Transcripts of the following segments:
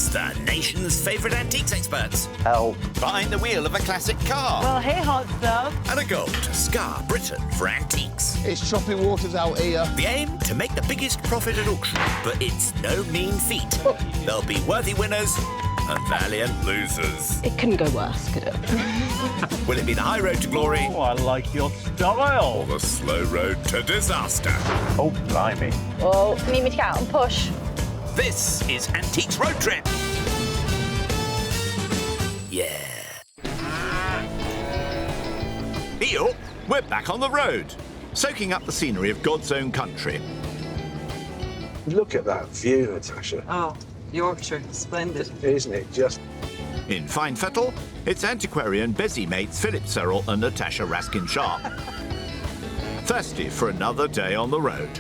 It's the nation's favourite antiques experts. Help. Behind the wheel of a classic car. Well, hey, hot stuff. And a go to scar Britain for antiques. It's choppy waters out here. The aim? To make the biggest profit at auction. But it's no mean feat. There'll be worthy winners and valiant losers. It couldn't go worse, could it? Will it be the high road to glory? Oh, I like your style. Or the slow road to disaster? Oh, blimey. Oh, need me to get out and push? This is Antiques Road Trip. Yeah. Eel, we're back on the road, soaking up the scenery of God's own country. Look at that view, Natasha. Oh, Yorkshire, splendid. Isn't it just... In Fine Fettle, it's antiquarian Bezzy mates Philip Serrell and Natasha Raskin-Sharp. Thirsty for another day on the road.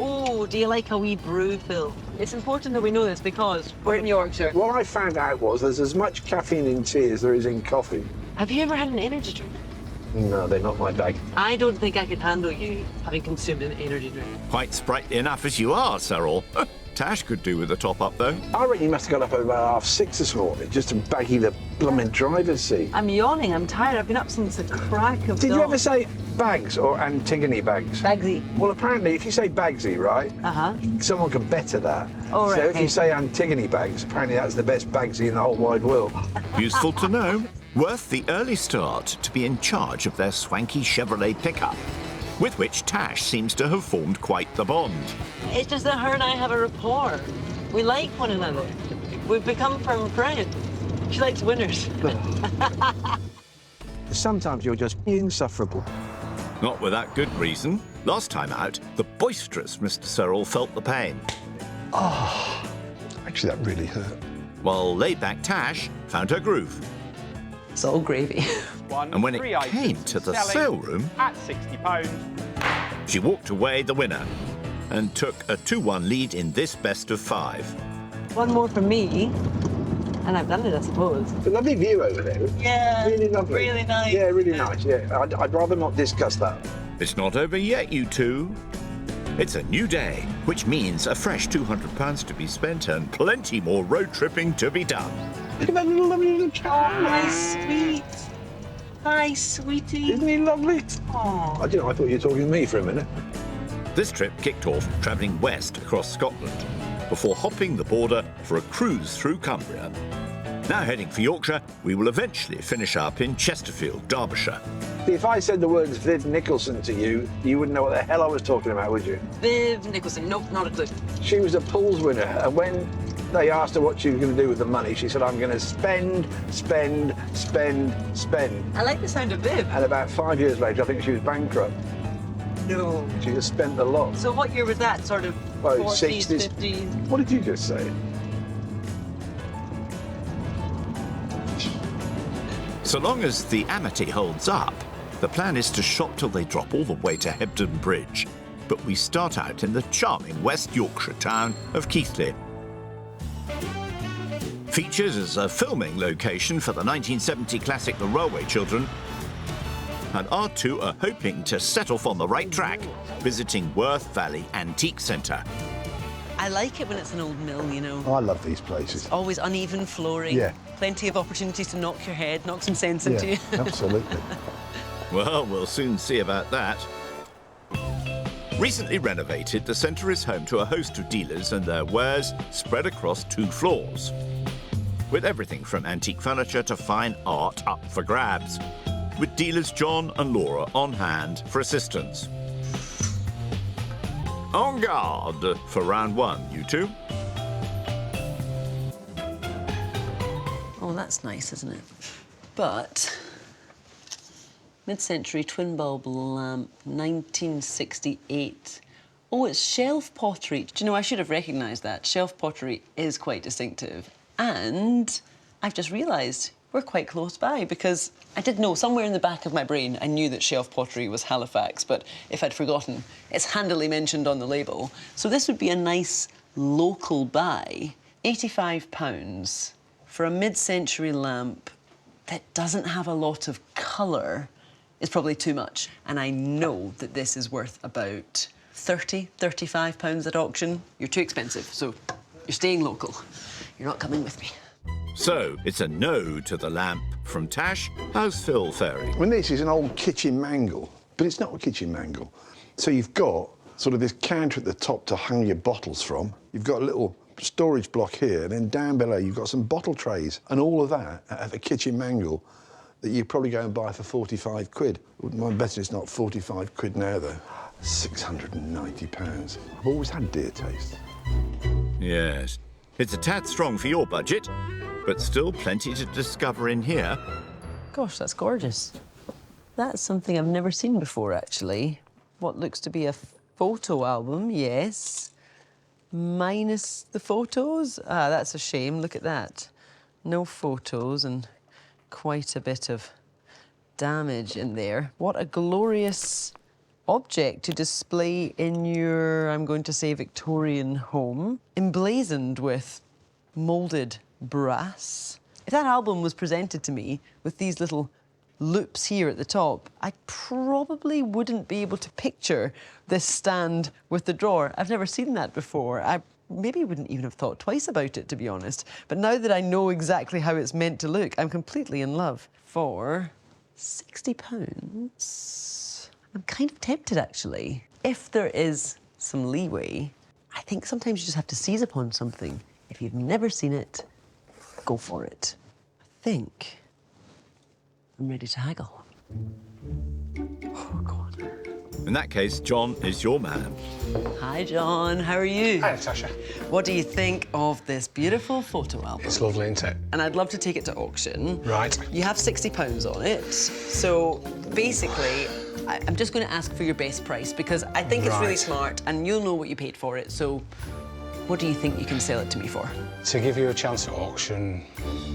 Oh, do you like a wee brew, Phil? It's important that we know this because we're in Yorkshire. What I found out was there's as much caffeine in tea as there is in coffee. Have you ever had an energy drink? No, they're not my bag. I don't think I could handle you having consumed an energy drink. Quite sprightly enough as you are, Serrell. Tash could do with a top-up, though. I reckon you must have got up at about 6:30 this morning just to baggy the blooming driver's seat. I'm yawning, I'm tired, I've been up since the crack of Did dawn. you ever say bags or Antigone bags? Bagsy. Well, apparently, if you say Bagsy, right, Uh-huh. someone can better that. Oh, right, so if okay. you say Antigone bags, apparently that's the best Bagsy in the whole wide world. Useful to know. Worth the early start to be in charge of their swanky Chevrolet pickup, with which Tash seems to have formed quite the bond. It's just that her and I have a rapport. We like one another. We've become firm friends. She likes winners. Sometimes you're just insufferable. Not without good reason. Last time out, the boisterous Mr. Serrell felt the pain, Actually, that really hurt. while laid-back Tash found her groove. It's all gravy. And when it came to the sale room, At £60. she walked away the winner and took a 2-1 lead in this best of 5. One more for me, and I've done it, I suppose. It's a lovely view over there. Yeah, Really lovely. really nice. Yeah, really nice, yeah. I'd rather not discuss that. It's not over yet, you two. It's a new day, which means a fresh £200 to be spent and plenty more road tripping to be done. Look at that lovely little Oh, cat. my sweet. Hi, sweetie. Isn't he lovely? Oh. I thought you were talking to me for a minute. This trip kicked off travelling west across Scotland before hopping the border for a cruise through Cumbria. Now heading for Yorkshire, we will eventually finish up in Chesterfield, Derbyshire. If I said the words Viv Nicholson to you, you wouldn't know what the hell I was talking about, would you? Viv Nicholson. Nope, not a clue. She was a pools winner, and when they asked her what she was going to do with the money, she said, I'm going to spend, spend, spend, spend. I like the sound of Viv. And about 5 years later, I think she was bankrupt. No. She just spent a lot. So what year was that? Sort of Well, 40s, 60s. 50s? What did you just say? So long as the Amity holds up, the plan is to shop till they drop all the way to Hebden Bridge. But we start out in the charming West Yorkshire town of Keighley. Featured as a filming location for the 1970 classic The Railway Children, and our two are hoping to set off on the right track, visiting Worth Valley Antique Centre. I like it when it's an old mill, you know. I love these places. Always uneven flooring. Yeah. Plenty of opportunities to knock your head, knock some sense into Yeah, you. absolutely. Well, we'll soon see about that. Recently renovated, the centre is home to a host of dealers and their wares spread across 2 floors, with everything from antique furniture to fine art up for grabs, with dealers John and Laura on hand for assistance. En garde for round 1, you two. Oh, that's nice, isn't it? But mid-century twin bulb lamp, 1968. Oh, it's shelf pottery. Do you know, I should have recognised that. Shelf pottery is quite distinctive. And I've just realised we're quite close by because I did know somewhere in the back of my brain I knew that shelf pottery was Halifax, but if I'd forgotten, it's handily mentioned on the label. So this would be a nice local buy. £85 for a mid-century lamp that doesn't have a lot of colour is probably too much. And I know that this is worth about £30, £35 at auction. You're too expensive, so you're staying local. you're not coming with me. So it's a no to the lamp from Tash. How's Phil faring? I mean, this is an old kitchen mangle, but it's not a kitchen mangle. So you've got sort of this counter at the top to hang your bottles from. You've got a little storage block here, and then down below you've got some bottle trays, and all of that at a kitchen mangle that you probably go and buy for 45 quid. Wouldn't mind betting it's not 45 quid now, though. £690. I've always had deer taste. Yes. It's a tad strong for your budget, but still plenty to discover in here. Gosh, that's gorgeous. That's something I've never seen before, actually. What looks to be a photo album, yes. Minus the photos? Ah, that's a shame. Look at that. No photos and quite a bit of damage in there. What a glorious object to display in your, I'm going to say, Victorian home, emblazoned with moulded brass. If that album was presented to me with these little loops here at the top, I probably wouldn't be able to picture this stand with the drawer. I've never seen that before. I maybe wouldn't even have thought twice about it, to be honest. But now that I know exactly how it's meant to look, I'm completely in love. For £60, I'm kind of tempted, actually. If there is some leeway, I think sometimes you just have to seize upon something. If you've never seen it, go for it. I think I'm ready to haggle. Oh, God. In that case, John is your man. Hi, John. How are you? Hi, Natasha. What do you think of this beautiful photo album? It's lovely, isn't it? And I'd love to take it to auction. Right. You have £60 on it. So basically, I'm just going to ask for your best price because I think it's really Right. smart and you'll know what you paid for it. So what do you think you can sell it to me for? To give you a chance at auction,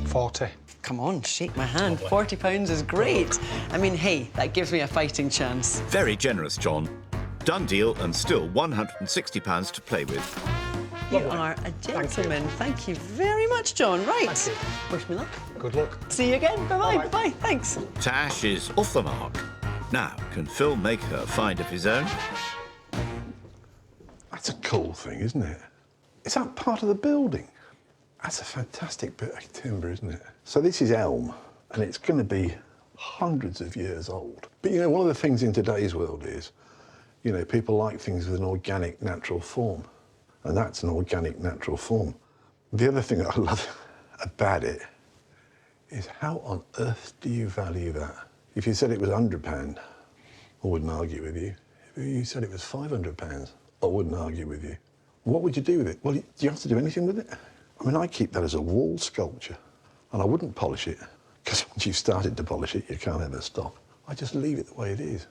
40. Come on, shake my hand. £40 is great. I mean, hey, that gives me a fighting chance. Very generous, John. Done deal and still £160 to play with. You are a gentleman. Thank you very much, John. Right. Thank you. Wish me luck. Good luck. See you again. Bye-bye. Bye-bye. Thanks. Tash is off the mark. Now, can Phil make a find of his own? That's a cool thing, isn't it? Is that part of the building? That's a fantastic bit of timber, isn't it? So this is elm, and it's going to be hundreds of years old. But, you know, one of the things in today's world is, you know, people like things with an organic, natural form. And that's an organic, natural form. The other thing that I love about it is how on earth do you value that? If you said it was £100, I wouldn't argue with you. If you said it was £500, I wouldn't argue with you. What would you do with it? Well, do you have to do anything with it? I mean, I keep that as a wall sculpture, and I wouldn't polish it, because once you've started to polish it, you can't ever stop. I just leave it the way it is.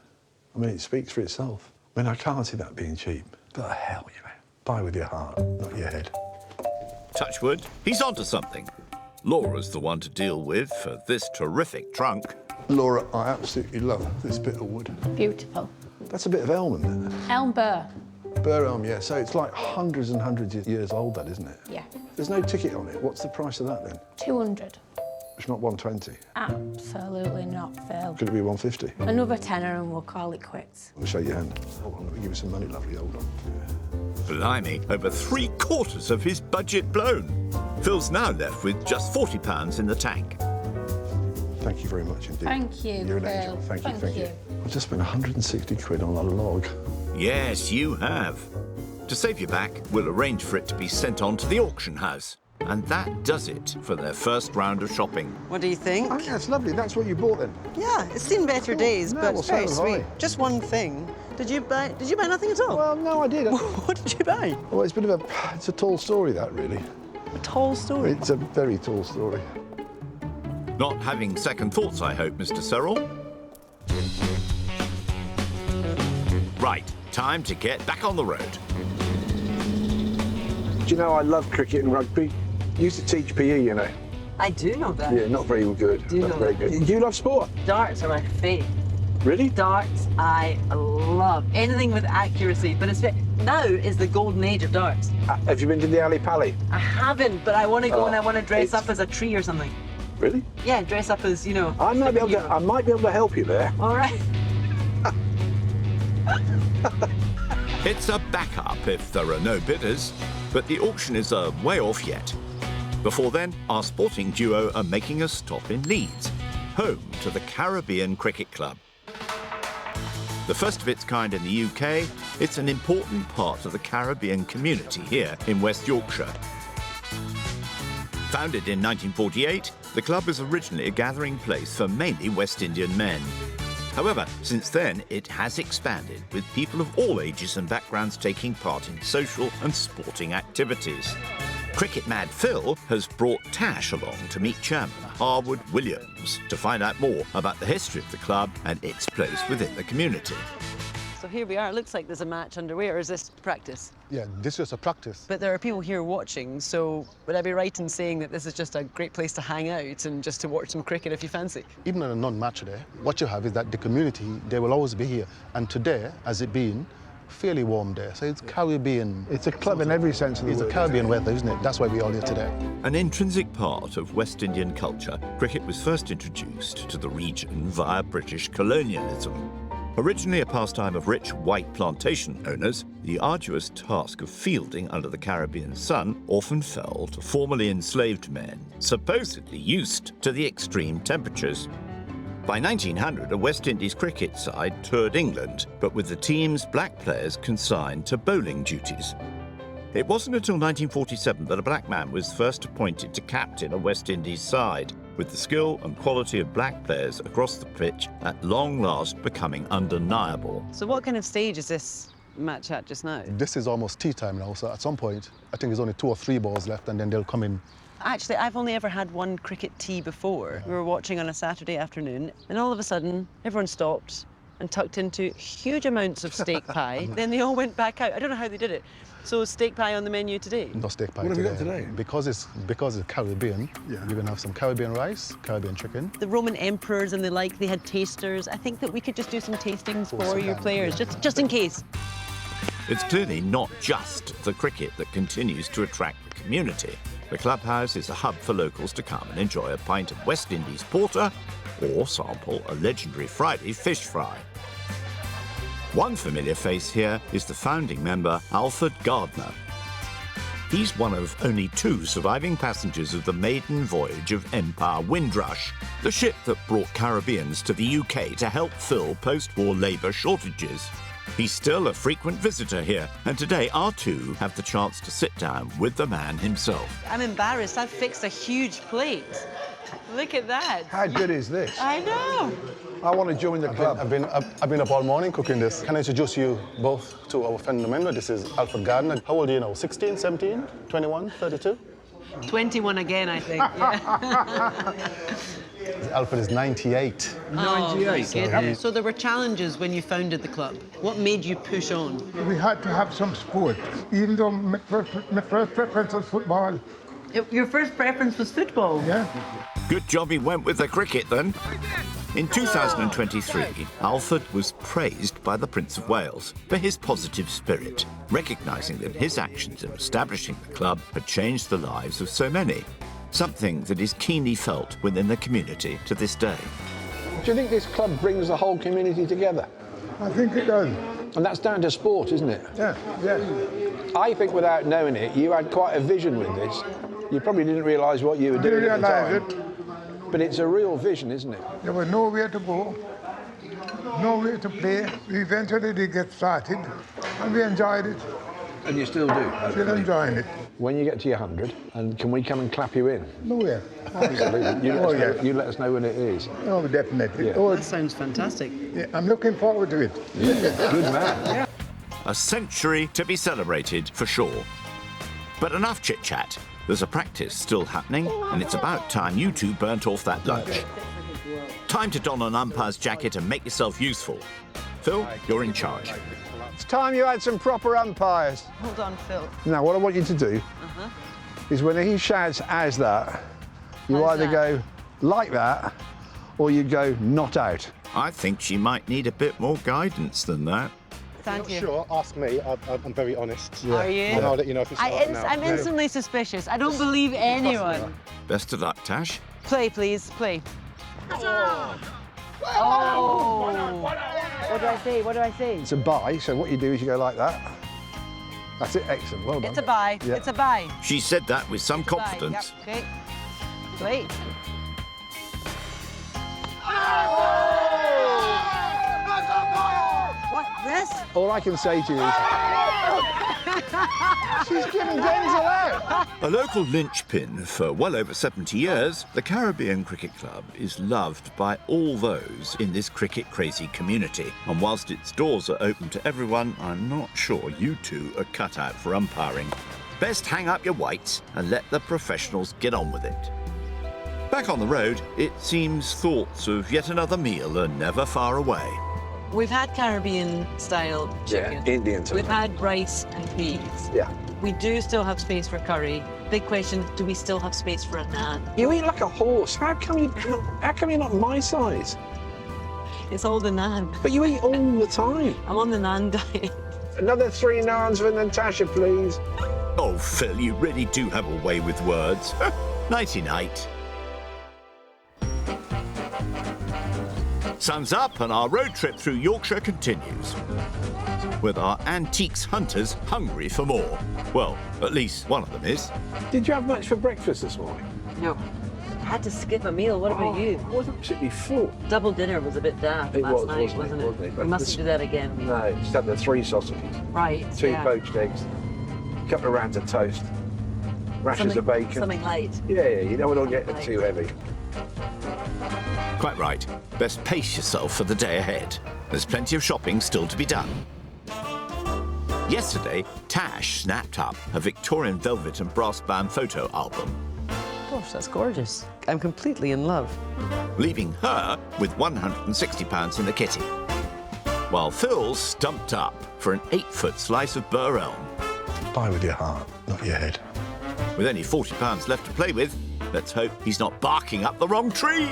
I mean, it speaks for itself. I mean, I can't see that being cheap. But hell, you know, buy with your heart, not your head. Touch wood, he's onto something. Laura's the one to deal with for this terrific trunk. Laura, I absolutely love this bit of wood. Beautiful. That's a bit of elm, isn't it? Elm burr. Burr elm, yeah. So it's like hundreds and hundreds of years old, that, isn't it? Yeah. There's no ticket on it. What's the price of that, then? 200. It's not 120. Absolutely not, Phil. Could it be 150? Another tenner and we'll call it quits. I'll shake your hand. Hold on, let me give you some money, lovely. Hold on. Blimey, over 3/4 of his budget blown. Phil's now left with just £40 in the tank. Thank you very much indeed. Thank you, You're an Phil. angel. Thank you, Thank thank you. you. I've just spent 160 quid on a log. Yes, you have. To save you back, we'll arrange for it to be sent on to the auction house. And that does it for their first round of shopping. What do you think? Oh, yeah, it's lovely. That's what you bought then? Yeah, it's seen better days, No, but well, it's very so have I. sweet. Just one thing. Did you buy nothing at all? Well, no, I did. What did you buy? Well, it's a bit of it's a tall story, that, really. A tall story. It's a very tall story. Not having second thoughts, I hope, Mr. Searle. Right, time to get back on the road. Do you know I love cricket and rugby? Used to teach PE, you know. I do know that. Yeah, not very good. Do you not know very that? good. Do you love sport? Darts are my fave. Really? Darts, I love. Anything with accuracy, but now is the golden age of darts. Have you been to the Ali Pali? I haven't, but I want to go Oh, and I want to dress it's- up as a tree or something. Really? Yeah, dress up as, you know. I might be able to help you there. All right. It's a backup if there are no bidders, but the auction is a way off yet. Before then, our sporting duo are making a stop in Leeds, home to the Caribbean Cricket Club. The first of its kind in the UK, it's an important part of the Caribbean community here in West Yorkshire. Founded in 1948, the club was originally a gathering place for mainly West Indian men. However, since then, it has expanded, with people of all ages and backgrounds taking part in social and sporting activities. Cricket Mad Phil has brought Tash along to meet chairman Harwood Williams to find out more about the history of the club and its place within the community. So here we are. It looks like there's a match underway, or is this practice? Yeah, this is a practice. But there are people here watching, so would I be right in saying that this is just a great place to hang out and just to watch some cricket if you fancy? Even on a non-match day, what you have is that the community, they will always be here. And today, has it been fairly warm day, so it's Caribbean. It's a club in every sense of the word. It's a Caribbean weather, isn't it? That's why we're all here today. An intrinsic part of West Indian culture, cricket was first introduced to the region via British colonialism. Originally a pastime of rich white plantation owners, the arduous task of fielding under the Caribbean sun often fell to formerly enslaved men, supposedly used to the extreme temperatures. By 1900, a West Indies cricket side toured England, but with the team's black players consigned to bowling duties. It wasn't until 1947 that a black man was first appointed to captain a West Indies side, with the skill and quality of black players across the pitch at long last becoming undeniable. So what kind of stage is this match at just now? This is almost tea time now, so at some point, I think there's only 2 or 3 balls left, and then they'll come in. Actually, I've only ever had one cricket tea before. We were watching on a Saturday afternoon, and all of a sudden, everyone stopped and tucked into huge amounts of steak pie. Then they all went back out. I don't know how they did it. So steak pie on the menu today? No steak pie What have today. you got today? Because it's Caribbean, Yeah. you're going to have some Caribbean rice, Caribbean chicken. The Roman emperors and the like, they had tasters. I think that we could just do some tastings for course we your can, players, yeah. just in case. It's clearly not just the cricket that continues to attract the community. The clubhouse is a hub for locals to come and enjoy a pint of West Indies porter or sample a legendary Friday fish fry. One familiar face here is the founding member, Alfred Gardner. He's one of only 2 surviving passengers of the maiden voyage of Empire Windrush, the ship that brought Caribbeans to the UK to help fill post-war labour shortages. He's still a frequent visitor here, and today our 2 have the chance to sit down with the man himself. I'm embarrassed. I've fixed a huge plate. Look at that. How good is this? I know. I want to join the club. I've been up all morning cooking this. Can I introduce you both to our friend and member? This is Alfred Gardner. How old are you now? 16, 17, 21, 32? 21 again, I think. Yeah. Alfred is 98. Oh, my goodness. So there were challenges when you founded the club. What made you push on? We had to have some sport, even though my first preference was football. Your first preference was football? Yeah. Good job he went with the cricket then. In 2023, Alfred was praised by the Prince of Wales for his positive spirit, recognising that his actions in establishing the club had changed the lives of so many, something that is keenly felt within the community to this day. Do you think this club brings the whole community together? I think it does. And that's down to sport, isn't it? Yeah, yeah. I think without knowing it, you had quite a vision with this. You probably didn't realise what you were doing at the time. But it's a real vision, isn't it? There was nowhere to go, nowhere to play. We eventually did get started, and we enjoyed it. And you still do. Still enjoying it. When you get to your 100, and can we come and clap you in? Nowhere. Absolutely. You let, Oh, us know, yeah. you let us know when it is. Oh, definitely. Yeah. Oh, That sounds fantastic. yeah, I'm looking forward to it. Good man. A century to be celebrated for sure. But enough chit-chat. There's a practice still happening, and it's about time you 2 burnt off that lunch. Time to don an umpire's jacket and make yourself useful. Phil, you're in charge. It's time you had some proper umpires. Hold on, Phil. Now, what I want you to do is when he shouts as that, you How's either that? go like that or you go not out. I think she might need a bit more guidance than that. Thank you. Sure, ask me. I'm very honest. Are you? And I'll let you know if it's right now. I'm instantly suspicious. I don't believe anyone. Best of luck, Tash. Play, please, play. Oh! What do I say? What do I say? It's a bye, so what you do is you go like that. That's it, excellent, well done. It's a buy. Yeah. It's a buy. She said that with some It's a buy. confidence. Yep. Okay. Wait. What? This? All I can say to you is... She's giving Denzel out! A local linchpin for well over 70 years, the Caribbean Cricket Club is loved by all those in this cricket-crazy community. And whilst its doors are open to everyone, I'm not sure you two are cut out for umpiring. Best hang up your whites and let the professionals get on with it. Back on the road, it seems thoughts of yet another meal are never far away. We've had Caribbean-style chicken. Yeah, Indian We've had rice and peas. Yeah. We do still have space for curry. Big question, do we still have space for a naan? You eat like a horse. How come you're not my size? It's all the naan. But you eat all the time. I'm on the naan diet. Another 3 naans for Natasha, please. Oh, Phil, you really do have a way with words. Nighty-night. Sun's up and our road trip through Yorkshire continues, with our antiques hunters hungry for more. Well, at least one of them is. Did you have much for breakfast this morning? No. I had to skip a meal. What about you? I was absolutely full. Double dinner was a bit daft It last was, night, wasn't it? We But mustn't do that again. No, just had the 3 sausages, Right. 2 yeah. poached eggs, a couple of rounds of toast, rashers of bacon. Something light. Yeah, you don't want to get too heavy. Quite right. Best pace yourself for the day ahead. There's plenty of shopping still to be done. Yesterday, Tash snapped up a Victorian velvet and brass band photo album, Gosh, that's gorgeous. I'm completely in love. leaving her with £160 in the kitty. While Phil stumped up for an 8-foot slice of Burr Elm. Buy with your heart, not your head. With only £40 left to play with, let's hope he's not barking up the wrong tree.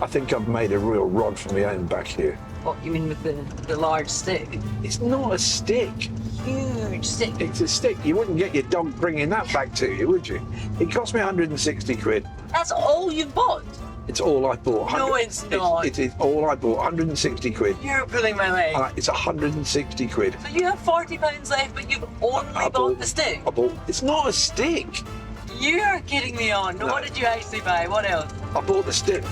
I think I've made a real rod for my own back here. What, you mean with the large stick? It's not a stick. Huge stick. It's a stick. You wouldn't get your dog bringing that back to you, would you? It cost me 160 quid. That's all you've bought? It's all I bought. No, it's not. It is all I bought. 160 quid. You're pulling my leg. It's 160 quid. So you have £40 left, but you've only bought the stick? I bought. It's not a stick. You're kidding me on. No. What did you actually buy? What else? I bought the stick.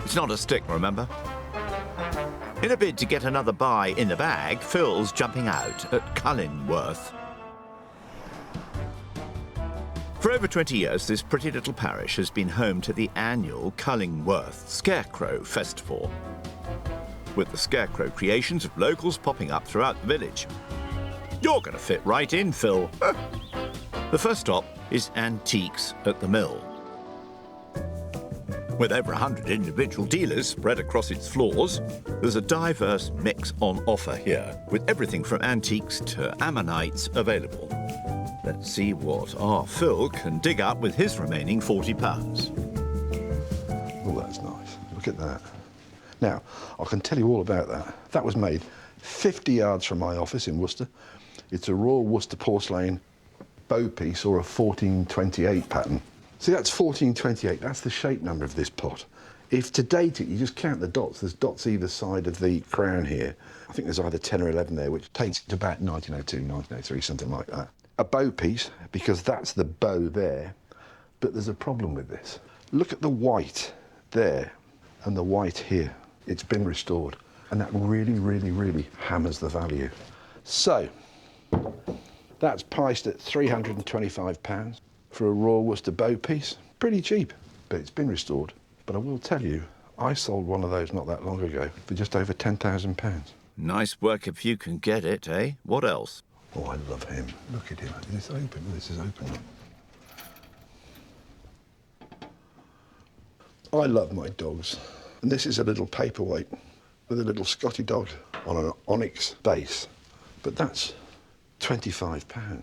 It's not a stick, remember? In a bid to get another buy in the bag, Phil's jumping out at Cullingworth. For over 20 years, this pretty little parish has been home to the annual Cullingworth Scarecrow Festival, with the scarecrow creations of locals popping up throughout the village. You're going to fit right in, Phil. The first stop is Antiques at the Mill. With over 100 individual dealers spread across its floors, there's a diverse mix on offer here, with everything from antiques to ammonites available. Let's see what our Phil can dig up with his remaining £40. Oh, that's nice. Look at that. Now, I can tell you all about that. That was made 50 yards from my office in Worcester. It's a Royal Worcester porcelain bow piece, or a 1428 pattern. See, that's 1428. That's the shape number of this pot. If to date it, you just count the dots. There's dots either side of the crown here. I think there's either 10 or 11 there, which takes it to about 1902, 1903, something like that. A bow piece, because that's the bow there. But there's a problem with this. Look at the white there and the white here. It's been restored. And that really, really, really hammers the value. So, that's priced at £325 for a Royal Worcester bow piece. Pretty cheap, but it's been restored. But I will tell you, I sold one of those not that long ago for just over £10,000. Nice work if you can get it, eh? What else? Oh, I love him. Look at him. It's open. This is open. I love my dogs. And this is a little paperweight with a little Scotty dog on an onyx base. But that's £25.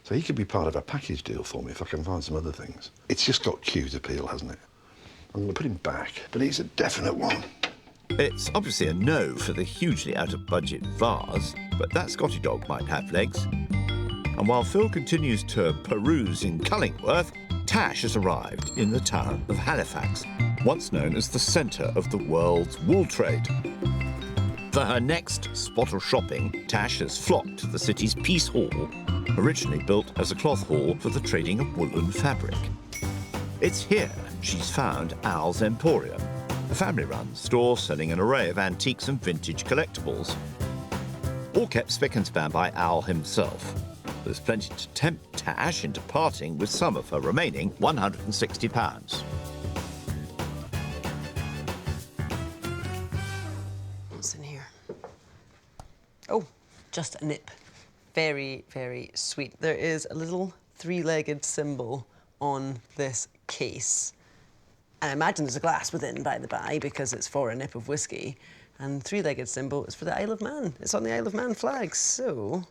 So he could be part of a package deal for me if I can find some other things. It's just got cute appeal, hasn't it? I'm going to put him back, but he's a definite one. It's obviously a no for the hugely out-of-budget vase, but that Scotty dog might have legs. And while Phil continues to peruse in Cullingworth, Tash has arrived in the town of Halifax, once known as the centre of the world's wool trade. For her next spot of shopping, Tash has flocked to the city's Peace Hall, originally built as a cloth hall for the trading of wool and fabric. It's here she's found Al's Emporium, a family-run store selling an array of antiques and vintage collectibles, all kept spick and span by Al himself. There's plenty to tempt Tash into parting with some of her remaining £160. What's in here? Oh, just a nip. Very, very sweet. There is a little three-legged symbol on this case. And I imagine there's a glass within, by the by, because it's for a nip of whiskey. And three-legged symbol is for the Isle of Man. It's on the Isle of Man flag, so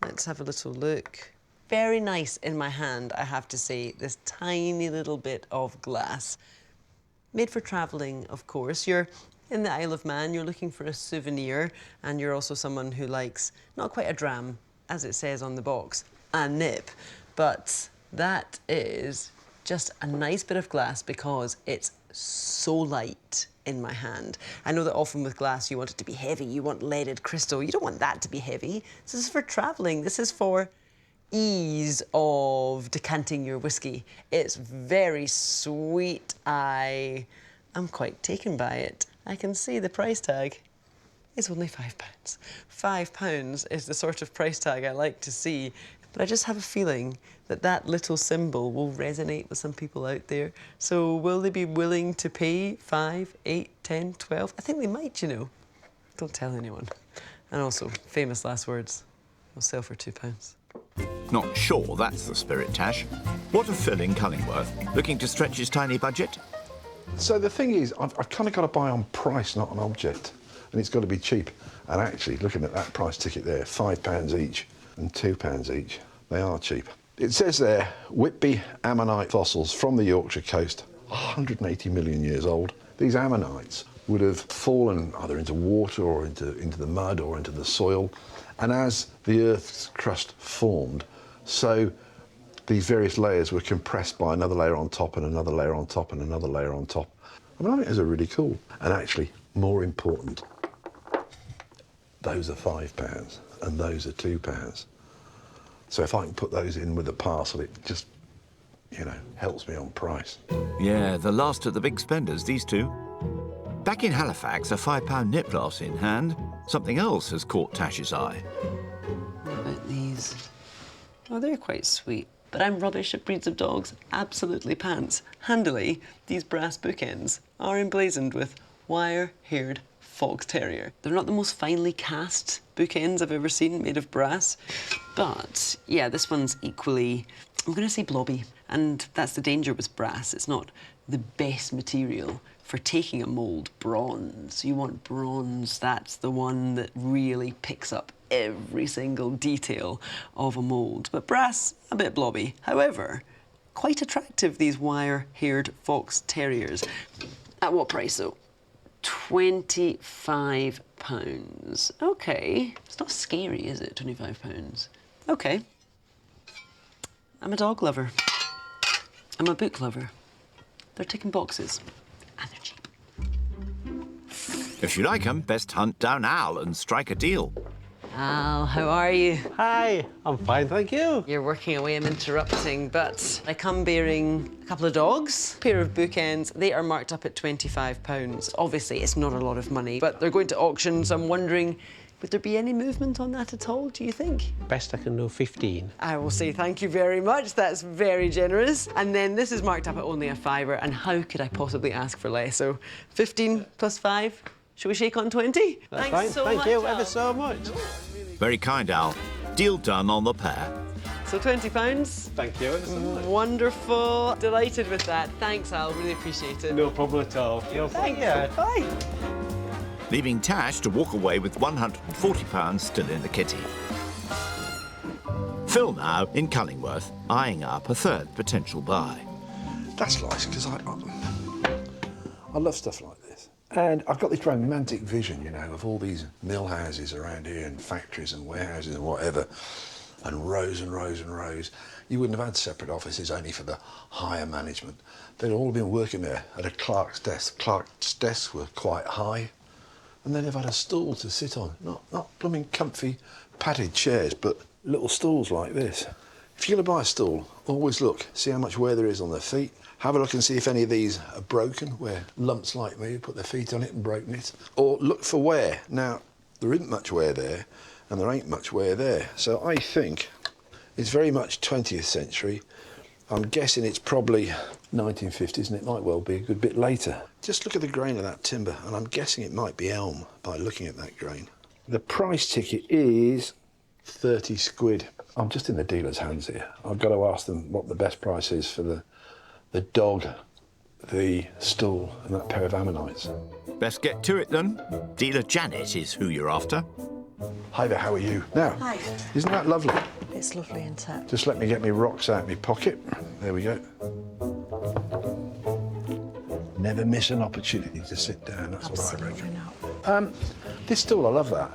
let's have a little look. Very nice in my hand, I have to say, this tiny little bit of glass. Made for travelling, of course. You're in the Isle of Man, you're looking for a souvenir, and you're also someone who likes, not quite a dram, as it says on the box, a nip, but that is just a nice bit of glass because it's so light in my hand. I know that often with glass you want it to be heavy, you want leaded crystal, you don't want that to be heavy. This is for travelling, this is for ease of decanting your whiskey. It's very sweet. I am quite taken by it. I can see the price tag. It's only £5. £5 is the sort of price tag I like to see. But I just have a feeling that that little symbol will resonate with some people out there. So will they be willing to pay 5, 8, 10, 12? I think they might, you know. Don't tell anyone. And also, famous last words, I'll sell for £2. Not sure that's the spirit, Tash. What of Phil in Cullingworth, looking to stretch his tiny budget? So the thing is, I've kind of got to buy on price, not on object. And it's got to be cheap. And actually, looking at that price ticket there, £5 each and £2 each, they are cheap. It says there, Whitby ammonite fossils from the Yorkshire coast, 180 million years old. These ammonites would have fallen either into water or into the mud or into the soil. And as the Earth's crust formed, so these various layers were compressed by another layer on top and another layer on top and another layer on top. I mean, I think those are really cool. And actually, more important, those are £5 and those are £2. So if I can put those in with a parcel, it just, you know, helps me on price. Yeah, the last of the big spenders, these two. Back in Halifax, a £5 nip glass in hand, something else has caught Tash's eye. What about these? Oh, they're quite sweet. But I'm rubbish at breeds of dogs. Absolutely pants. Handily, these brass bookends are emblazoned with wire-haired fox terrier. They're not the most finely cast bookends I've ever seen made of brass. But, yeah, this one's equally, I'm going to say blobby. And that's the danger with brass. It's not the best material for taking a mould. Bronze. You want bronze. That's the one that really picks up every single detail of a mould. But brass, a bit blobby. However, quite attractive, these wire-haired fox terriers. At what price, though? £25. OK. It's not scary, is it, £25? OK. I'm a dog lover. I'm a book lover. They're ticking boxes. And they're cheap. If you like 'em, best hunt down Al and strike a deal. Al, how are you? Hi, I'm fine, thank you. You're working away, I'm interrupting, but I come bearing a couple of dogs, a pair of bookends. They are marked up at £25. Obviously, it's not a lot of money, but they're going to auction, so I'm wondering, would there be any movement on that at all, do you think? Best I can do, 15. I will say thank you very much. That's very generous. And then this is marked up at only a £5, and how could I possibly ask for less? So 15 plus 5. Shall we shake on 20? That's Thanks fine. so Thank much, you Al. ever so much. Very kind, Al. Deal done on the pair. So £20. Thank you ever so much. Wonderful. Delighted with that. Thanks, Al. Really appreciate it. No problem at all. No problem. Thanks. Bye. Leaving Tash to walk away with £140 still in the kitty. Phil now in Cullingworth, eyeing up a third potential buy. That's nice, because I love stuff like this. And I've got this romantic vision, you know, of all these mill houses around here and factories and warehouses and whatever, and rows and rows and rows. You wouldn't have had separate offices only for the higher management. They'd all been working there at a clerk's desk. Clerk's desks were quite high, And then they've had a stool to sit on. Not blooming comfy padded chairs, but little stools like this. If you're going to buy a stool, always look, see how much wear there is on their feet. Have a look and see if any of these are broken, where lumps like me put their feet on it and broken it. Or look for wear. Now, there isn't much wear there, and there ain't much wear there. So I think it's very much 20th century. I'm guessing it's probably 1950s, and it might well be a good bit later. Just look at the grain of that timber, and I'm guessing it might be elm by looking at that grain. The price ticket is 30 squid. I'm just in the dealer's hands here. I've got to ask them what the best price is for the dog, the stool, and that pair of ammonites. Best get to it then. Dealer Janet is who you're after. Hi there, how are you? Now, Hi. Isn't that lovely? It's lovely, isn't it? Just let me get my rocks out of my pocket. There we go. Never miss an opportunity to sit down, that's Absolutely what I reckon. not. This stool, I love that.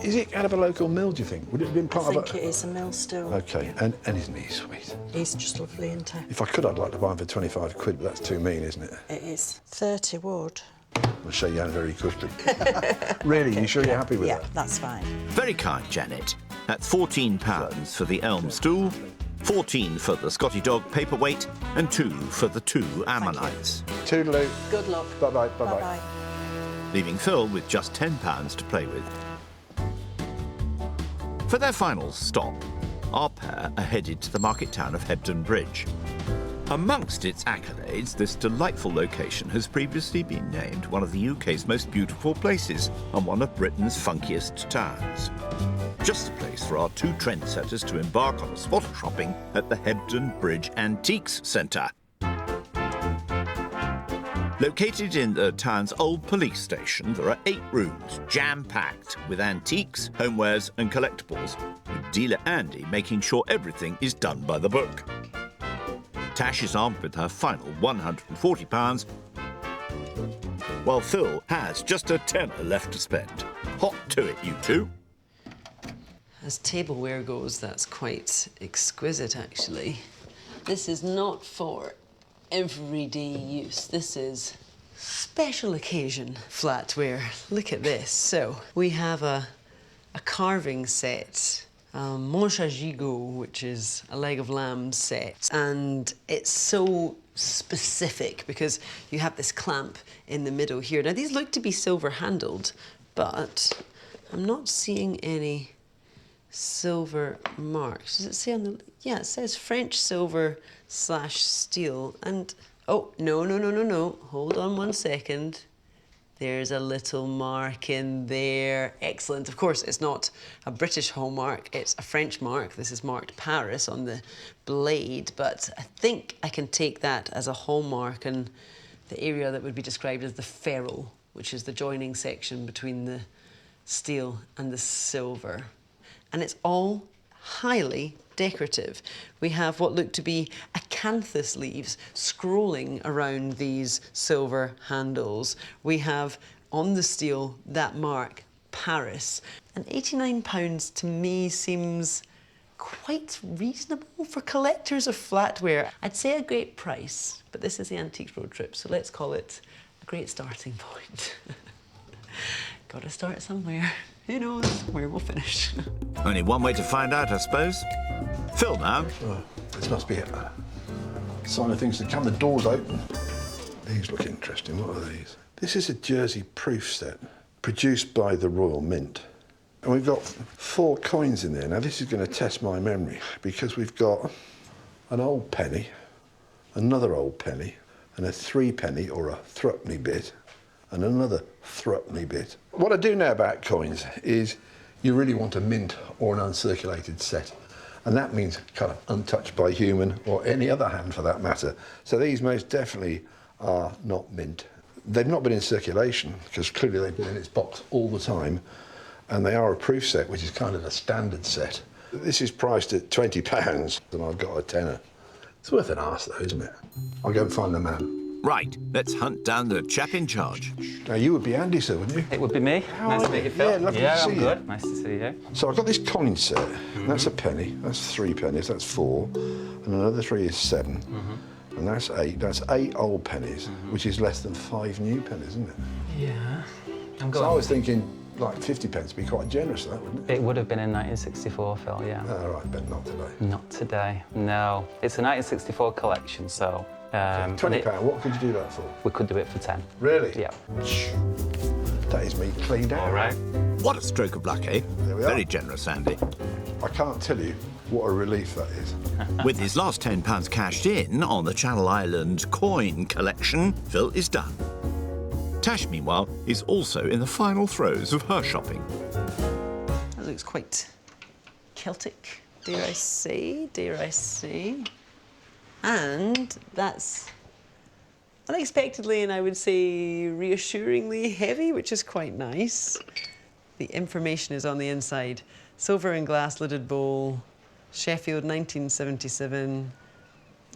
Is it out of a local mill, do you think? Would it have been part I of think it is a mill stool. OK, and isn't he sweet? He's just lovely, isn't he? If I could, I'd like to buy him for 25 quid, but that's too mean, isn't it? It is. 30 wood. I'll show you very quickly. Really? You sure you're happy with Yeah, that? that's fine. Very kind, Janet. That's £14 for the elm stool, 14 for the Scotty dog paperweight, and 2 for the 2 ammonites. Toodaloo. Good luck. Bye-bye, bye-bye. Bye-bye. Leaving Phil with just £10 to play with. For their final stop, our pair are headed to the market town of Hebden Bridge. Amongst its accolades, this delightful location has previously been named one of the UK's most beautiful places and one of Britain's funkiest towns. Just the place for our 2 trendsetters to embark on a spot of shopping at the Hebden Bridge Antiques Centre. Located in the town's old police station, there are 8 rooms jam-packed with antiques, homewares and collectibles, with dealer Andy making sure everything is done by the book. Tash is armed with her final £140, while Phil has just a tenner left to spend. Hot to it, you two. As tableware goes, that's quite exquisite, actually. This is not for everyday use. This is special occasion flatware. Look at this. So we have a carving set, manche à gigot, which is a leg of lamb set, and it's so specific because you have this clamp in the middle here. Now these look to be silver handled, but I'm not seeing any silver marks. Does it say on the... Yeah, it says French silver / steel. And, oh, no. Hold on 1 second. There's a little mark in there. Excellent. Of course, it's not a British hallmark, it's a French mark. This is marked Paris on the blade, but I think I can take that as a hallmark in the area that would be described as the ferrule, which is the joining section between the steel and the silver. And it's all highly decorative. We have what look to be acanthus leaves scrolling around these silver handles. We have on the steel that mark, Paris. And £89 to me seems quite reasonable for collectors of flatware. I'd say a great price, but this is the Antiques Road Trip, so let's call it a great starting point. Gotta start somewhere. Who knows where we'll finish? Only one way to find out, I suppose. Phil now. Oh, this must be a sign of things to come. The door's open. These look interesting. What are these? This is a Jersey proof set produced by the Royal Mint. And we've got 4 coins in there. Now, this is going to test my memory because we've got an old penny, another old penny, and a 3-penny or a threepenny bit, and another threepenny bit. What I do know about coins is you really want a mint or an uncirculated set. And that means kind of untouched by human or any other hand for that matter. So these most definitely are not mint. They've not been in circulation because clearly they've been in its box all the time. And they are a proof set, which is kind of a standard set. This is priced at £20 and I've got a tenner. It's worth an arse though, isn't it? I'll go and find the man. Right, let's hunt down the chap in charge. Now, you would be Andy, sir, wouldn't you? It would be me. Nice to meet you, Phil. Yeah, lovely to see I'm you. good. Nice to see you. So I've got this coin set. That's a penny. That's 3 pennies. That's 4. And another 3 is 7. And that's 8. That's 8 old pennies, which is less than 5 new pennies, isn't it? Yeah. I'm So I going. was thinking, like 50 pence would be quite generous, that wouldn't it? It would have been in 1964, Phil, yeah. All right, but not today. Not today, no. It's a 1964 collection, so... £20, what could you do that for? We could do it for 10. Really? Yeah. That is me cleaned out. All right. What a stroke of luck, eh? There we Very are. generous, Andy. I can't tell you what a relief that is. With his last £10 cashed in on the Channel Island coin collection, Phil is done. Tash, meanwhile, is also in the final throes of her shopping. That looks quite Celtic, dare I say. And that's unexpectedly and I would say reassuringly heavy, which is quite nice. The information is on the inside. Silver and glass lidded bowl, Sheffield 1977.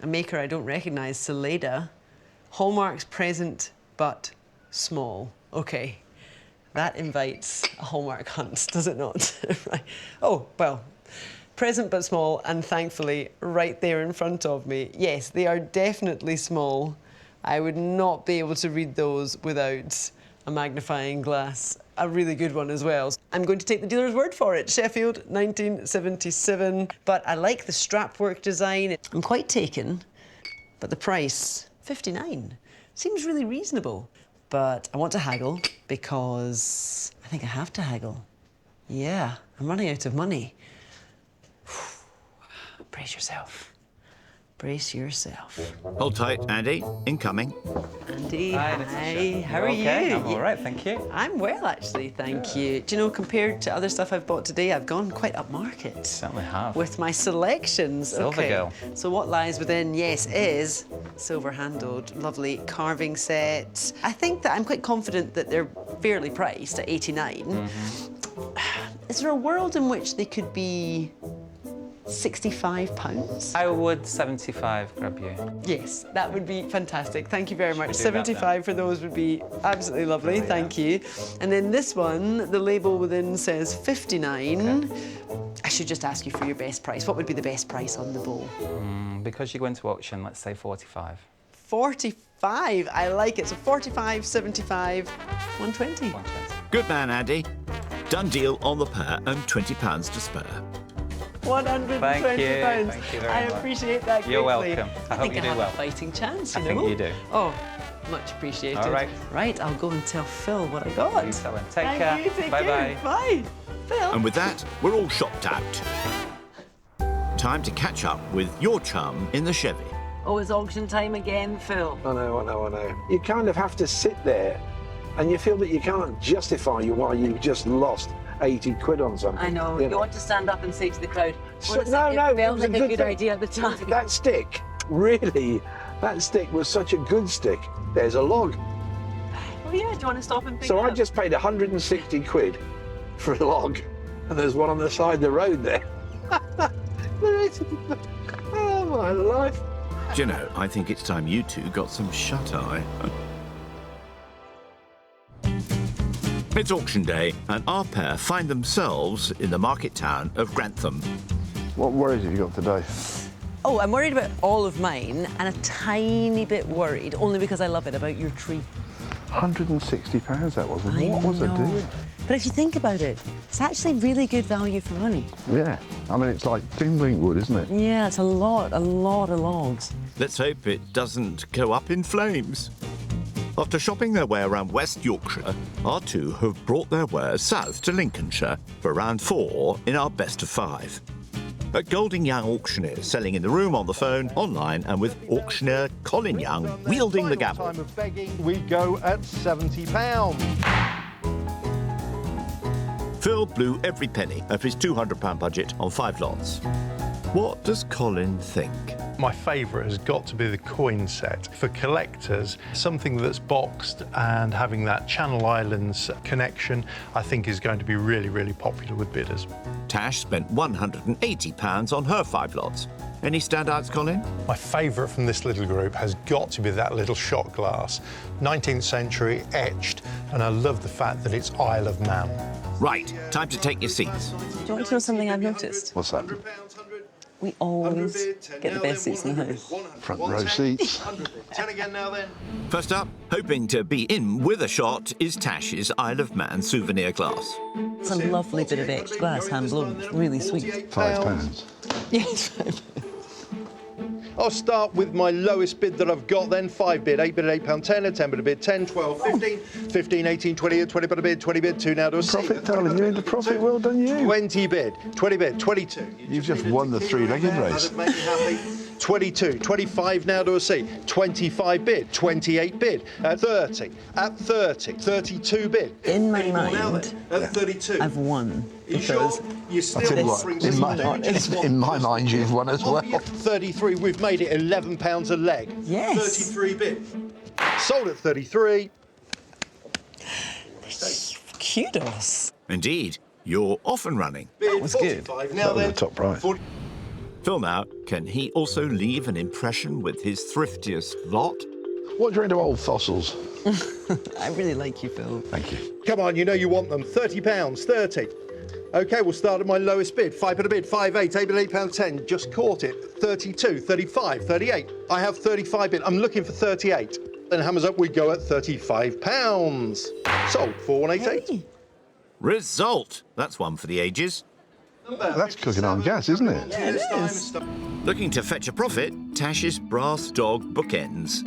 A maker I don't recognise, Saleda. Hallmarks present but small. Okay, that invites a Hallmark hunt, does it not? Right. Oh, well, present but small, and thankfully right there in front of me. Yes, they are definitely small. I would not be able to read those without a magnifying glass. A really good one as well. I'm going to take the dealer's word for it. Sheffield, 1977. But I like the strapwork design. I'm quite taken, but the price, £59, seems really reasonable. But I want to haggle because I think I have to haggle. Yeah, I'm running out of money. Brace yourself. Brace yourself. Hold tight, Andy. Incoming. Andy, Hi, this is hi. Jeff. How are Okay, you? I'm all right, thank you. I'm well, actually, thank you. Do you know, compared to other stuff I've bought today, I've gone quite upmarket. Certainly have. With my selections. Silver okay. girl. So what lies within, yes, is silver-handled, lovely carving sets. I think that I'm quite confident that they're fairly priced at 89. Is there a world in which they could be £65? I would 75 grab you. Yes, that would be fantastic. Thank you very much. we do that then? 75 for those would be absolutely lovely. Thank you. And then this one, the label within says 59. Okay. I should just ask you for your best price. What would be the best price on the bowl? Because you're going to auction, let's say 45. 45. I like it. So 45, 75, 120. 120. Good man, Andy. Done deal on the pair and £20 to spare. £120. Thank you very much. I appreciate that greatly. You're welcome. I hope think you I do have well. a fighting chance, you I know. think you do. Oh, much appreciated. All right. Right, I'll go and tell Phil what I got. You tell him. Take Thank care. you, take Bye-bye. care. Bye. Phil. And with that, we're all shopped out. Time to catch up with your chum in the Chevy. Oh, it's auction time again, Phil. I know. You kind of have to sit there and you feel that you can't justify why you've just lost 80 quid on something. I know. You ought to stand up and say to the crowd, So, "Honestly, no, it it felt was like a good thing. idea at the time." That stick, really, that stick was such a good stick. There's a log. Oh yeah, do you want to stop and pick So it I up? just paid 160 quid for a log, and there's one on the side of the road there. Oh, my life. Do you know, I think it's time you two got some shut-eye. It's auction day, and our pair find themselves in the market town of Grantham. What worries have you got today? Oh, I'm worried about all of mine and a tiny bit worried, only because I love it, about your tree. £160 that was. I What was I know. doing? But if you think about it, it's actually really good value for money. Yeah. I mean, it's like kindling wood, isn't it? Yeah, it's a lot of logs. Let's hope it doesn't go up in flames. After shopping their way around West Yorkshire, our two have brought their wares south to Lincolnshire for round 4 in our best of 5. At Golding Young Auctioneers, selling in the room, on the phone, online, and with auctioneer Colin Young wielding the gavel. Time of begging, we go at £70. Phil blew every penny of his £200 budget on 5 lots. What does Colin think? My favourite has got to be the coin set. For collectors, something that's boxed and having that Channel Islands connection, I think is going to be really, really popular with bidders. Tash spent £180 on her 5 lots. Any standouts, Colin? My favourite from this little group has got to be that little shot glass. 19th century, etched, and I love the fact that it's Isle of Man. Right, time to take your seats. Do you want to know something I've noticed? What's that? We always get the best seats in the house. Front row seats. 10 again now then. First up, hoping to be in with a shot, is Tash's Isle of Man souvenir glass. It's a lovely bit of etched glass, hand blown. Really sweet. £5. Yes. I'll start with my lowest bid that I've got then. 5 bid, 8 bid at £8.10, a 10 bid a bid, 10, 12, 15, 15, 18, 20, 20 bid a bid, 20 bid, 2 now to a C. Profit, darling, you're into profit, well done you. 20 bid, 20 bid, 22. You've just won the three-legged race. That'd make me happy. 22, 25 now to a C, 25 bid, 28 bid, at 30, 32 bid. In my mind, at 32. I've won. You sure? You're I still tell you what, offering in my mind, you've won as well. 33, we've made it £11 a leg. Yes. 33 bid. Sold at 33. Kudos. Indeed, you're off and running. That was good. Now That was then. the top price. Phil now, can he also leave an impression with his thriftiest lot? What do you into old fossils? I really like you, Phil. Thank you. Come on, you know you want them. £30, 30. OK, we'll start at my lowest bid. 5 bid a bid, 5, 8, 8 bid, £8.10. Just caught it. 32, 35, 38. I have 35 bid. I'm looking for 38. Then hammers up, we go at £35. Sold, 4188. Hey. Result! That's one for the ages. That's cooking on gas, isn't it? Yeah, it is. Looking to fetch a profit, Tash's brass dog bookends.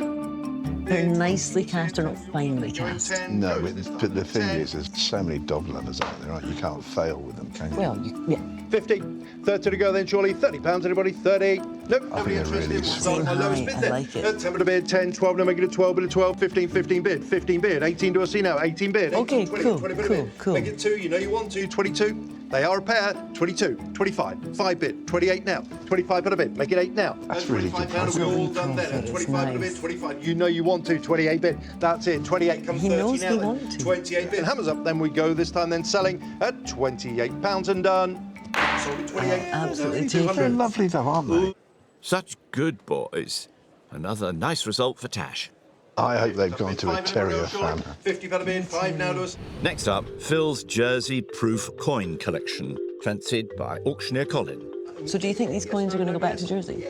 They're nicely cast or not finely cast. No, but the thing is, there's so many dog lovers out there, right? You can't fail with them, can you? Well, yeah. 50. 30 to go then, surely. £30, anybody? 30. Nope, nobody it interested. really We'll is start at my high, lowest bid I then. like it. 10 bid a bid, 10, 12, no, make it a 12 bid a 12, 15, 15 bid, 15 bid, 18 to a C now, 18 bid. 18, Okay, 20, cool, 20 bid a cool, bid. cool. Make it 2, you know you want to, 22. They are a pair, 22, 25, 5 bid, 28 now, 25 bid a bid, make it 8 now. That's really good £25, we're all done then. It's 25 bid a bid, nice. 25, you know you want to, 28 bid, that's it, 28 comes He 30 knows now they then. want to. 28 bid, hammers up, then we go this time then selling at £28 and done. Sold at 28. Absolutely They're taken. lovely though, aren't they? Such good boys. Another nice result for Tash. I hope they've gone to a terrier fan. 50 bid a bid, 5 now to us. Next up, Phil's Jersey-proof coin collection, fancied by auctioneer Colin. So do you think these coins are going to go back to Jersey?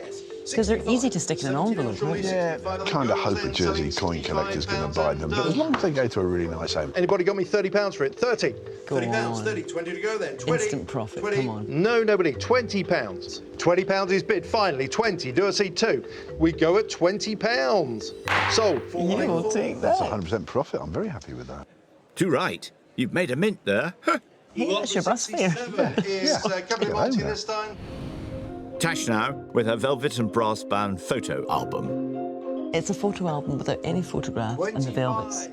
Because they're easy to stick in an envelope, aren't they? Yeah, kind of hope a Jersey coin collector's going to buy them, but as long as they go to a really nice home. Anybody got me £30 for it? 30. Go £30, on. 30, 20 to go then. 20. Instant profit, 20. come on. No, nobody. £20. £20 is bid. Finally, 20. Do a C2. We go at £20. Sold. Yeah, we'll take That's that. 100% profit. I'm very happy with that. Too right. You've made a mint there. Hey, that's your bus fare. Is Cabinet Monty there. this time? Tash now, with her velvet and brass band photo album. It's a photo album without any photographs and the velvet's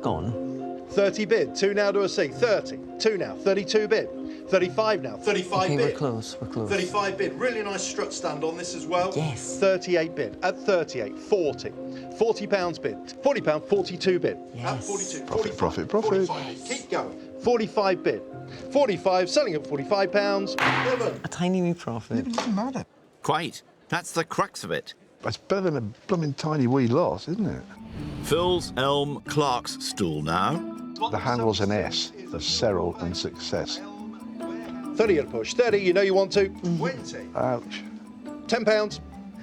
gone. 30 bid. 2 now to a C. 30. 2 now. 32 bid. 35 now. 35 Okay, bid. we're close, we're close. 35 bid. Really nice strut stand on this as well. Yes. 38 bid. At 38. 40. £40 bid. £40, 42 bid. At Yes. 42. Profit, 45, profit, profit. 45. Keep going. 45 bid. 45, selling at £45. 11. A tiny wee profit. It doesn't matter. Quite. That's the crux of it. It's better than a blooming tiny wee loss, isn't it? Phil's Elm Clark's stool now. The handle's an S for Serral and success. 30 at a push. 30, you know you want to. 20. Ouch. £10.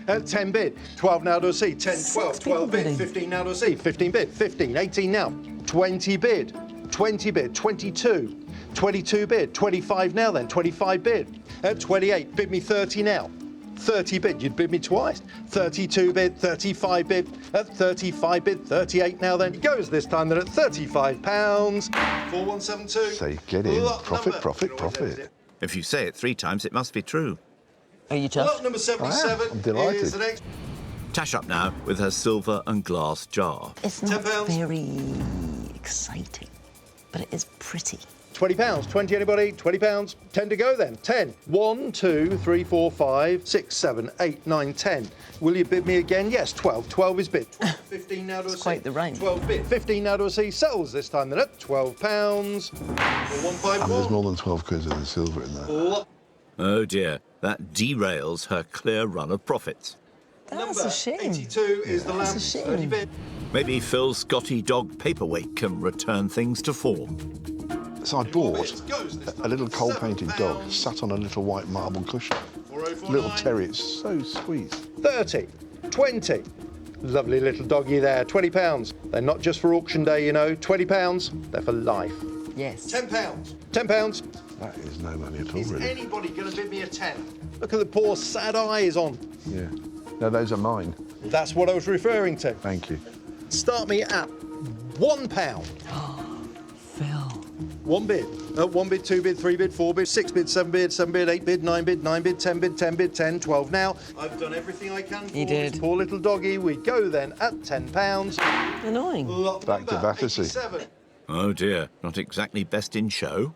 At 10 bid. 12 now to a C. 10, 12, 12 bid. bidding. 15 now to a C. 15 bid. 15, 18 now. 20 bid. 20 bid. 22. 22 bid. 25 now then. 25 bid. At 28, bid me 30 now. 30 bid, you'd bid me twice. 32 bid, 35 bid, at 35 bid, 38 now then. It goes this time then at £35. 4172. So get in. Lot Profit, number. profit, profit. If you say it 3 times, it must be true. Are you Lot tough? number 77 I'm delighted. is the next. Tash up now with her silver and glass jar. It's not £10. very exciting, but it is pretty. £20. 20 anybody? £20. 10 to go then. 10. 1, 2, 3, 4, 5, 6, 7, 8, 9, 10. Will you bid me again? Yes. 12. 12 is bid. 12, 15 now to a C. quite the rhyme. 12 bid. 15 now to a C. Settles this time then at £12. And there's 151. more than 12 quid of the silver in there. Oh dear, that derails her clear run of profits. That's Number a shame. 82 is the That's lamp. a shame. 30 bid. Maybe Phil's Scotty dog paperweight can return things to form. So I bought a little coal-painted dog sat on a little white marble cushion. little terrier. It's so sweet. 30, 20. Lovely little doggy there, £20. They're not just for auction day, you know. £20, they're for life. Yes. £10. £10. That is no money at all, Is really. anybody going to bid me a 10? Look at the poor sad eyes on. Yeah. No, those are mine. That's what I was referring to. Thank you. Start me at £1. Phil. One bid. One bid, two bid, three bid, four bid, six bid, seven bid, 8 bid, 9 bid, 9 bid, 10 bid, 10 bid, 10, 12 now. I've done everything I can for this poor little doggy. We go then at £10. Annoying. Back to Battersea. 87. Oh dear, not exactly best in show.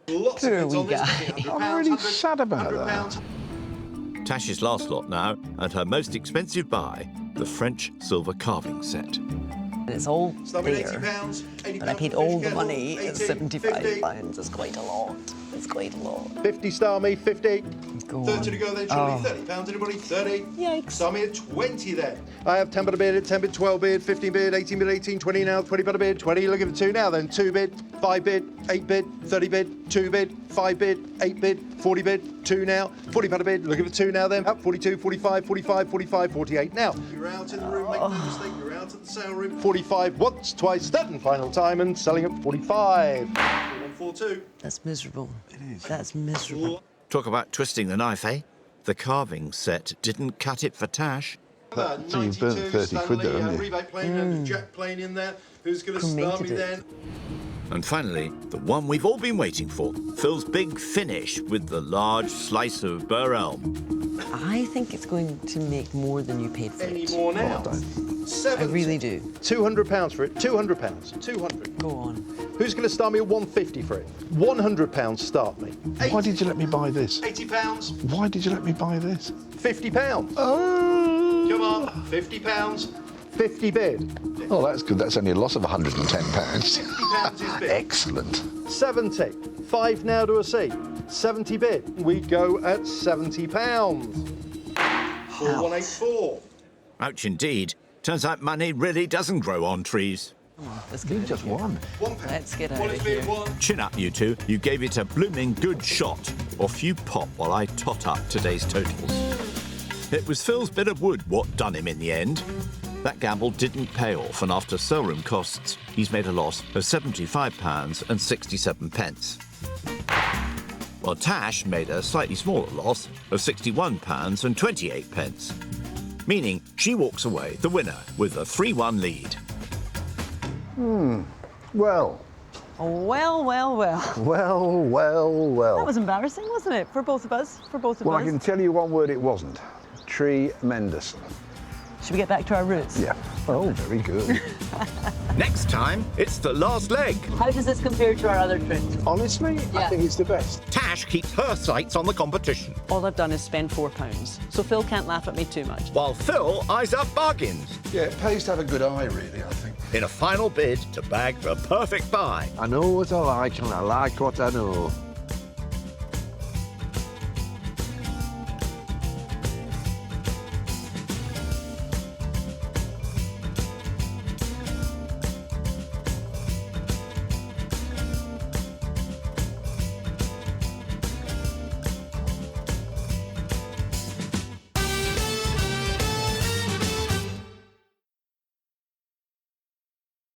Lots of bids on this. I'm really sad about that. Tash's last lot now, and her most expensive buy, the French silver carving set. It's all Start with there. £80. But I paid all the money. 80, It's 50. £75. It's quite a lot. It's quite a lot. 50, star me, 50. Go 30 on. to go then, surely. £30, anybody? 30. Yikes. Star me at 20 then. I have 10 bid a bid, 10 bid, 12 bid, 15 bid, 18 bid, 18, 20 now, 20 bid a bid, 20, looking for 2 now then, 2 bid, 5 bid, 8 bid, 30 bid, 2 bid, 5 bid, 8 bid, 40 bid, 2 now, 40 bid a bid, looking for 2 now then, up 42, 45, 45, 45, 48 now. You're out in the room, make no mistake, you're out at the sale room. 45 once, twice, third and final time, and selling at 45. 142. That's miserable. It is. That's miserable. Talk about twisting the knife, eh? The carving set didn't cut it for Tash. So you've burnt 30 quid there, haven't you? Rebate plane and Jack plane in there. Who's going to start me then? And finally, the one we've all been waiting for, Phil's big finish with the large slice of Burr Elm. I think it's going to make more than you paid for Any it. more now? I really do. £200 for it. £200. 200. Go on. Who's going to start me at 150 for it? £100 start me. Why did you let me buy this? £80. Why did you let me buy this? £50. Oh! Come on, £50. 50 bid. Oh, that's good. That's only a loss of £110. £50 is bid. Excellent. 70. 5 now to a C. 70 bid. We go at £70. 4184. Ouch indeed. Turns out money really doesn't grow on trees. Let's You just won. Let's get out One of is here. bid, one. Chin up, you two. You gave it a blooming good shot. Off you pop while I tot up today's totals. It was Phil's bit of wood what done him in the end. That gamble didn't pay off, and after sale room costs, he's made a loss of £75.67. While Tash made a slightly smaller loss of £61.28, meaning she walks away the winner with a 3-1 lead. Well, Well, well, well. well, well, well. That was embarrassing, wasn't it? For both of us. For both of Well, us. I can tell you one word it wasn't. Tremendous. Should we get back to our roots? Yeah. Oh, very good. Next time, it's the last leg. How does this compare to our other trips? Honestly, I think it's the best. Tash keeps her sights on the competition, All I've done is spend £4, so Phil can't laugh at me too much. while Phil eyes up bargains Yeah, it pays to have a good eye, really, I think. in a final bid to bag the perfect buy. I know what I like and I like what I know.